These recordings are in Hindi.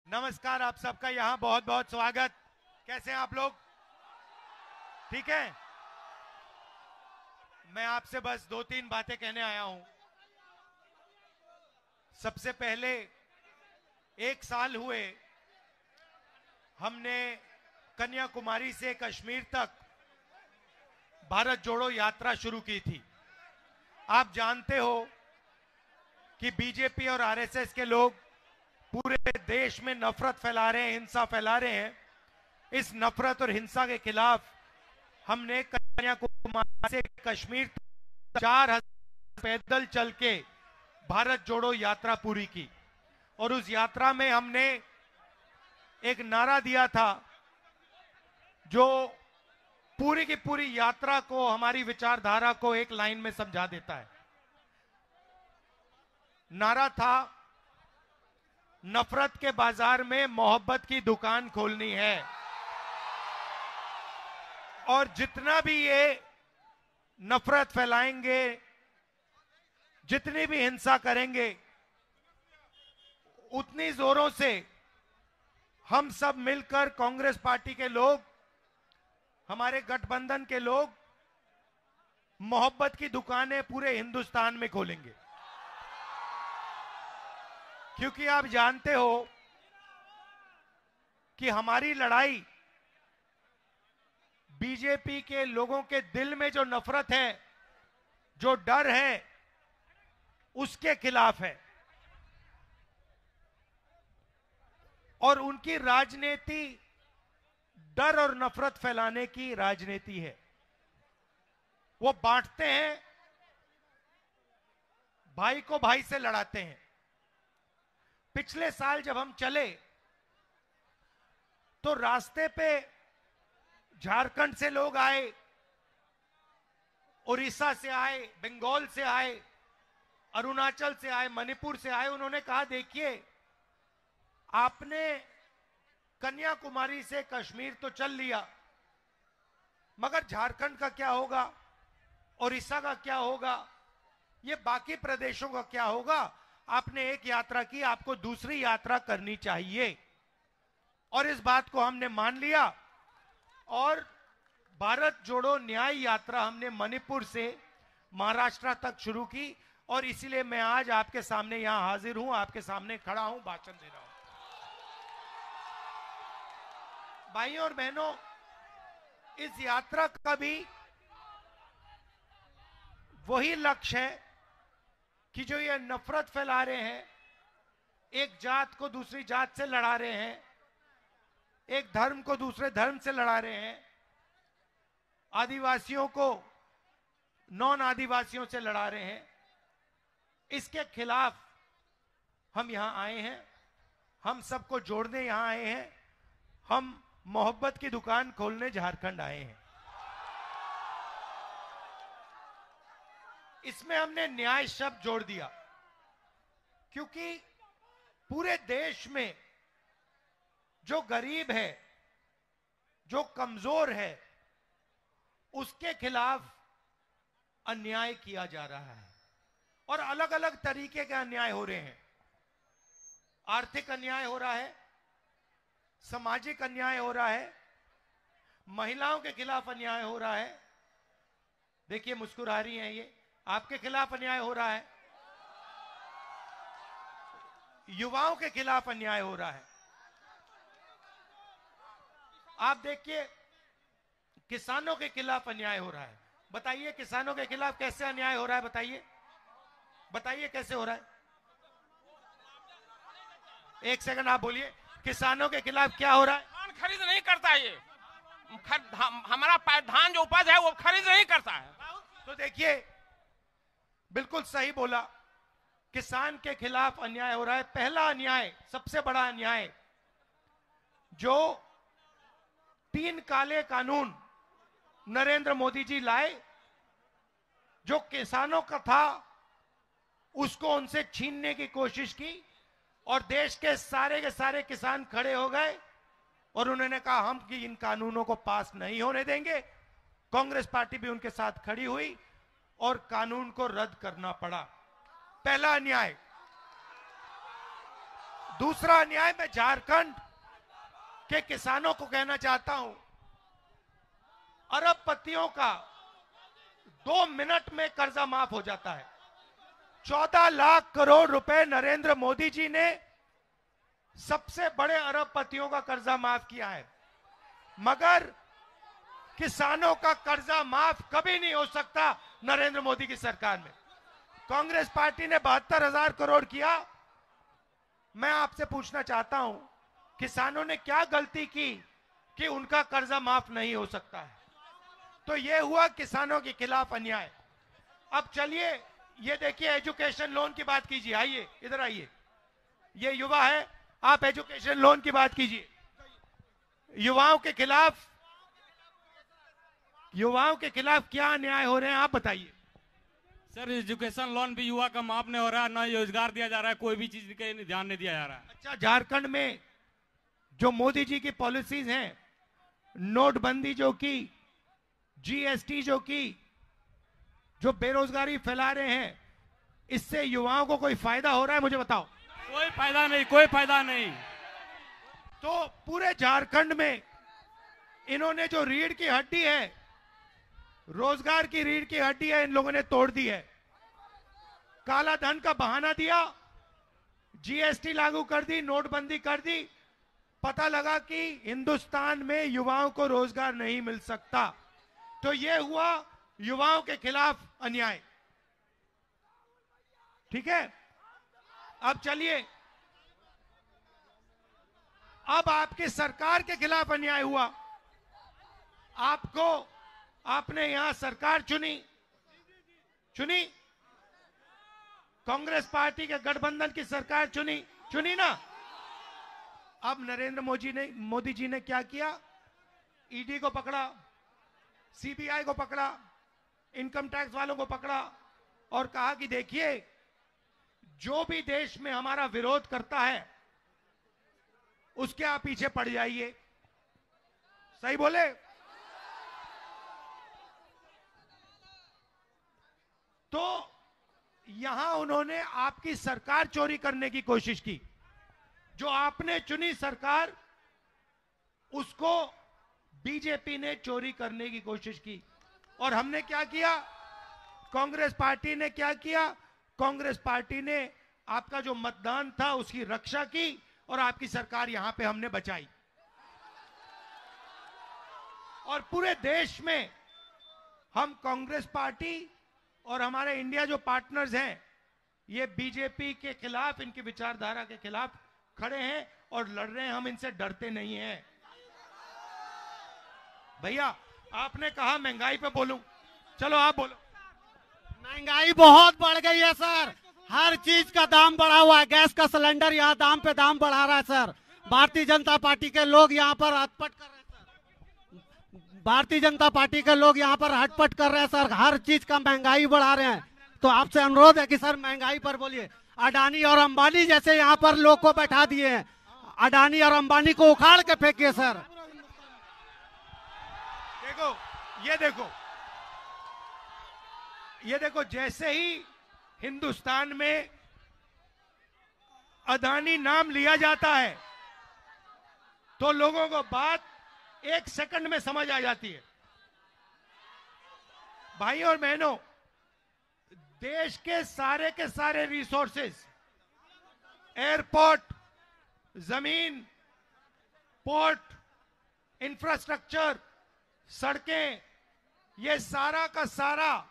नमस्कार, आप सबका यहाँ बहुत बहुत स्वागत। कैसे हैं आप लोग? ठीक है। मैं आपसे बस दो तीन बातें कहने आया हूं। सबसे पहले 1 साल हुए हमने कन्याकुमारी से कश्मीर तक भारत जोड़ो यात्रा शुरू की थी। आप जानते हो कि बीजेपी और आरएसएस के लोग पूरे देश में नफरत फैला रहे हैं, हिंसा फैला रहे हैं। इस नफरत और हिंसा के खिलाफ हमने कन्याकुमारी से कश्मीर तक 4000 पैदल चल के भारत जोड़ो यात्रा पूरी की। और उस यात्रा में हमने एक नारा दिया था जो पूरी की पूरी यात्रा को, हमारी विचारधारा को एक लाइन में समझा देता है। नारा था, नफरत के बाजार में मोहब्बत की दुकान खोलनी है। और जितना भी ये नफरत फैलाएंगे, जितनी भी हिंसा करेंगे, उतनी जोरों से हम सब मिलकर, कांग्रेस पार्टी के लोग, हमारे गठबंधन के लोग, मोहब्बत की दुकानें पूरे हिंदुस्तान में खोलेंगे। क्योंकि आप जानते हो कि हमारी लड़ाई बीजेपी के लोगों के दिल में जो नफरत है, जो डर है, उसके खिलाफ है। और उनकी राजनीति डर और नफरत फैलाने की राजनीति है। वो बांटते हैं, भाई को भाई से लड़ाते हैं। पिछले साल जब हम चले तो रास्ते पे झारखंड से लोग आए, उड़ीसा से आए, बंगाल से आए, अरुणाचल से आए, मणिपुर से आए। उन्होंने कहा, देखिए आपने कन्याकुमारी से कश्मीर तो चल लिया, मगर झारखंड का क्या होगा, उड़ीसा का क्या होगा, ये बाकी प्रदेशों का क्या होगा? आपने एक यात्रा की, आपको दूसरी यात्रा करनी चाहिए। और इस बात को हमने मान लिया और भारत जोड़ो न्याय यात्रा हमने मणिपुर से महाराष्ट्र तक शुरू की। और इसीलिए मैं आज आपके सामने यहां हाजिर हूं, आपके सामने खड़ा हूं, भाषण दे रहा हूं। भाइयों और बहनों, इस यात्रा का भी वही लक्ष्य है कि जो ये नफरत फैला रहे हैं, एक जात को दूसरी जात से लड़ा रहे हैं, एक धर्म को दूसरे धर्म से लड़ा रहे हैं, आदिवासियों को नॉन आदिवासियों से लड़ा रहे हैं, इसके खिलाफ हम यहां आए हैं। हम सबको जोड़ने यहां आए हैं। हम मोहब्बत की दुकान खोलने झारखंड आए हैं। इसमें हमने न्याय शब्द जोड़ दिया, क्योंकि पूरे देश में जो गरीब है, जो कमजोर है, उसके खिलाफ अन्याय किया जा रहा है। और अलग अलग तरीके के अन्याय हो रहे हैं। आर्थिक अन्याय हो रहा है, सामाजिक अन्याय हो रहा है, महिलाओं के खिलाफ अन्याय हो रहा है। देखिए मुस्कुरा रही हैं ये, आपके खिलाफ अन्याय हो रहा है, युवाओं के खिलाफ अन्याय हो रहा है। आप देखिए किसानों के खिलाफ अन्याय हो रहा है। बताइए किसानों के खिलाफ कैसे अन्याय हो रहा है? बताइए, बताइए कैसे हो रहा है? एक सेकंड आप बोलिए, किसानों के खिलाफ क्या हो रहा है? धान खरीद नहीं करता, ये हमारा धान जो उपज है वो खरीद नहीं करता है। तो देखिए, बिल्कुल सही बोला, किसान के खिलाफ अन्याय हो रहा है। पहला अन्याय, सबसे बड़ा अन्याय, जो 3 काले कानून नरेंद्र मोदी जी लाए, जो किसानों का था उसको उनसे छीनने की कोशिश की। और देश के सारे किसान खड़े हो गए और उन्होंने कहा हम कि इन कानूनों को पास नहीं होने देंगे। कांग्रेस पार्टी भी उनके साथ खड़ी हुई और कानून को रद्द करना पड़ा। पहला अन्याय। दूसरा अन्याय मैं झारखंड के किसानों को कहना चाहता हूं, अरबपतियों का 2 मिनट में कर्जा माफ हो जाता है। 14 लाख करोड़ रुपए नरेंद्र मोदी जी ने सबसे बड़े अरबपतियों का कर्जा माफ किया है, मगर किसानों का कर्जा माफ कभी नहीं हो सकता नरेंद्र मोदी की सरकार में। कांग्रेस पार्टी ने 72,000 करोड़ किया। मैं आपसे पूछना चाहता हूं, किसानों ने क्या गलती की कि उनका कर्जा माफ नहीं हो सकता है? तो यह हुआ किसानों के खिलाफ अन्याय। अब चलिए ये देखिए, एजुकेशन लोन की बात कीजिए। आइए इधर आइए, ये युवा है, आप एजुकेशन लोन की बात कीजिए। युवाओं के खिलाफ क्या अन्याय हो रहे हैं, आप बताइए। सर, एजुकेशन लोन भी युवा का माफ नहीं हो रहा है, ना रोजगार दिया जा रहा है, कोई भी चीज के ध्यान नहीं दिया जा रहा है। अच्छा, झारखंड में जो मोदी जी की पॉलिसीज हैं, नोटबंदी जो की, जीएसटी जो की, जो बेरोजगारी फैला रहे हैं, इससे युवाओं को कोई फायदा हो रहा है? मुझे बताओ। कोई फायदा नहीं, कोई फायदा नहीं। तो पूरे झारखंड में इन्होंने जो रीढ़ की हड्डी है, रोजगार की रीढ़ की हड्डी है, इन लोगों ने तोड़ दी है। काला धन का बहाना दिया, जीएसटी लागू कर दी, नोटबंदी कर दी, पता लगा कि हिंदुस्तान में युवाओं को रोजगार नहीं मिल सकता। तो यह हुआ युवाओं के खिलाफ अन्याय। ठीक है, अब चलिए, अब आपकी सरकार के खिलाफ अन्याय हुआ। आपने यहां सरकार चुनी कांग्रेस पार्टी के गठबंधन की सरकार चुनी ना। अब नरेंद्र मोदी जी ने क्या किया? ईडी को पकड़ा, सीबीआई को पकड़ा, इनकम टैक्स वालों को पकड़ा और कहा कि देखिए, जो भी देश में हमारा विरोध करता है उसके आप पीछे पड़ जाइए। सही बोले? तो यहां उन्होंने आपकी सरकार चोरी करने की कोशिश की। जो आपने चुनी सरकार, उसको बीजेपी ने चोरी करने की कोशिश की। और हमने क्या किया? कांग्रेस पार्टी ने क्या किया? कांग्रेस पार्टी ने आपका जो मतदान था उसकी रक्षा की और आपकी सरकार यहां पे हमने बचाई। और पूरे देश में हम कांग्रेस पार्टी और हमारे इंडिया जो पार्टनर्स हैं, ये बीजेपी के खिलाफ, इनकी विचारधारा के खिलाफ खड़े हैं और लड़ रहे हैं। हम इनसे डरते नहीं हैं। भैया, आपने कहा महंगाई पे बोलूं, चलो आप बोलो। महंगाई बहुत बढ़ गई है सर, हर चीज का दाम बढ़ा हुआ है। गैस का सिलेंडर यहाँ दाम पे दाम बढ़ा रहा है सर। भारतीय जनता पार्टी के लोग यहाँ पर हटपट कर रहे हैं सर। भारतीय जनता पार्टी के लोग यहाँ पर हटपट कर रहे हैं सर, हर चीज का महंगाई बढ़ा रहे हैं। तो आपसे अनुरोध है कि सर महंगाई पर बोलिए। अडानी और अंबानी जैसे यहाँ पर लोग को बैठा दिए हैं, अडानी और अंबानी को उखाड़ के फेंकिए सर। ये देखो, जैसे ही हिंदुस्तान में अडानी नाम लिया जाता है तो लोगों को बात 1 सेकंड में समझ आ जाती है। भाई और बहनों, देश के सारे रिसोर्सेस, एयरपोर्ट, जमीन, पोर्ट, इंफ्रास्ट्रक्चर, सड़कें, ये सारा का सारा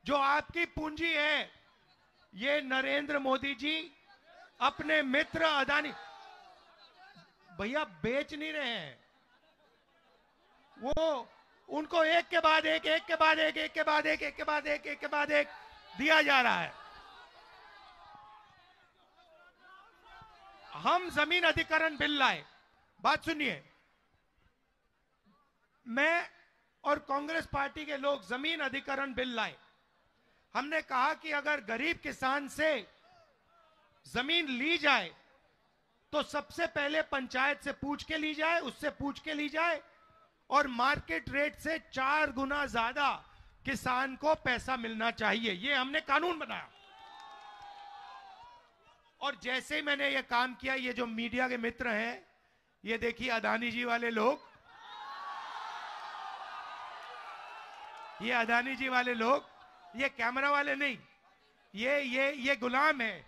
जो आपकी पूंजी है, ये नरेंद्र मोदी जी अपने मित्र अडानी, भैया बेच नहीं रहे हैं, वो उनको एक के बाद एक दिया जा रहा है। हम जमीन अधिग्रहण बिल लाए, बात सुनिए, मैं और कांग्रेस पार्टी के लोग जमीन अधिग्रहण बिल लाए। हमने कहा कि अगर गरीब किसान से जमीन ली जाए तो सबसे पहले पंचायत से पूछ के ली जाए, उससे पूछ के ली जाए और मार्केट रेट से 4 गुना ज्यादा किसान को पैसा मिलना चाहिए। ये हमने कानून बनाया। और जैसे ही मैंने ये काम किया, ये जो मीडिया के मित्र हैं, ये देखिए अदानी जी वाले लोग, ये अदानी जी वाले लोग, ये कैमरा वाले नहीं, ये गुलाम है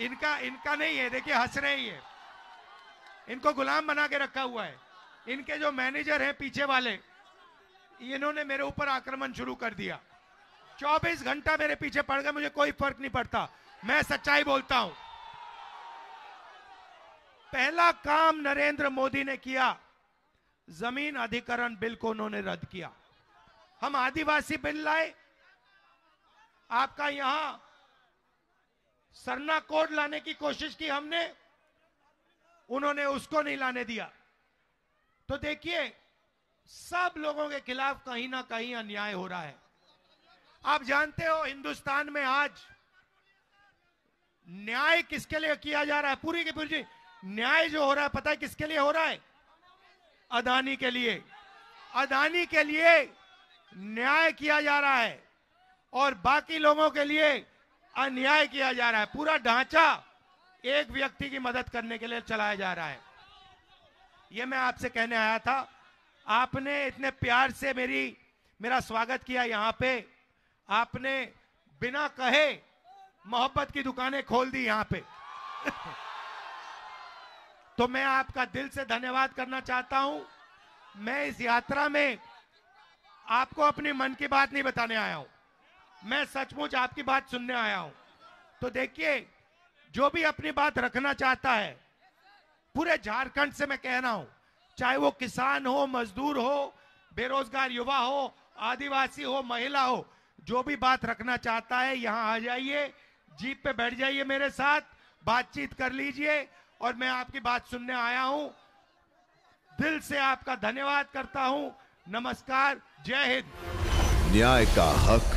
इनका नहीं है। देखिए हंस रहे हैं ये, इनको गुलाम बना के रखा हुआ है। इनके जो मैनेजर हैं पीछे वाले, इन्होंने मेरे ऊपर आक्रमण शुरू कर दिया। 24 घंटा मेरे पीछे पड़ गए, मुझे कोई फर्क नहीं पड़ता, मैं सच्चाई बोलता हूं। पहला काम नरेंद्र मोदी ने किया, जमीन अधिग्रहण बिल को उन्होंने रद्द किया। हम आदिवासी बिल लाए, आपका यहां सरना कोड लाने की कोशिश की हमने, उन्होंने उसको नहीं लाने दिया। तो देखिए सब लोगों के खिलाफ कहीं ना कहीं अन्याय हो रहा है। आप जानते हो हिंदुस्तान में आज न्याय किसके लिए किया जा रहा है? पूरी की पूरी न्याय जो हो रहा है, पता है किसके लिए हो रहा है? अदानी के लिए। अदानी के लिए न्याय किया जा रहा है और बाकी लोगों के लिए अन्याय किया जा रहा है। पूरा ढांचा एक व्यक्ति की मदद करने के लिए चलाया जा रहा है। यह मैं आपसे कहने आया था। आपने इतने प्यार से मेरा स्वागत किया यहां पे, आपने बिना कहे मोहब्बत की दुकानें खोल दी यहां पे। तो मैं आपका दिल से धन्यवाद करना चाहता हूं। मैं इस यात्रा में आपको अपनी मन की बात नहीं बताने आया हूं, मैं सचमुच आपकी बात सुनने आया हूं। तो देखिए जो भी अपनी बात रखना चाहता है, पूरे झारखंड से मैं कह रहा हूं, चाहे वो किसान हो, मजदूर हो, बेरोजगार युवा हो, आदिवासी हो, महिला हो, जो भी बात रखना चाहता है यहां आ जाइए, जीप पे बैठ जाइए, मेरे साथ बातचीत कर लीजिए और मैं आपकी बात सुनने आया हूं। दिल से आपका धन्यवाद करता हूं। नमस्कार, जय हिंद। न्याय का हक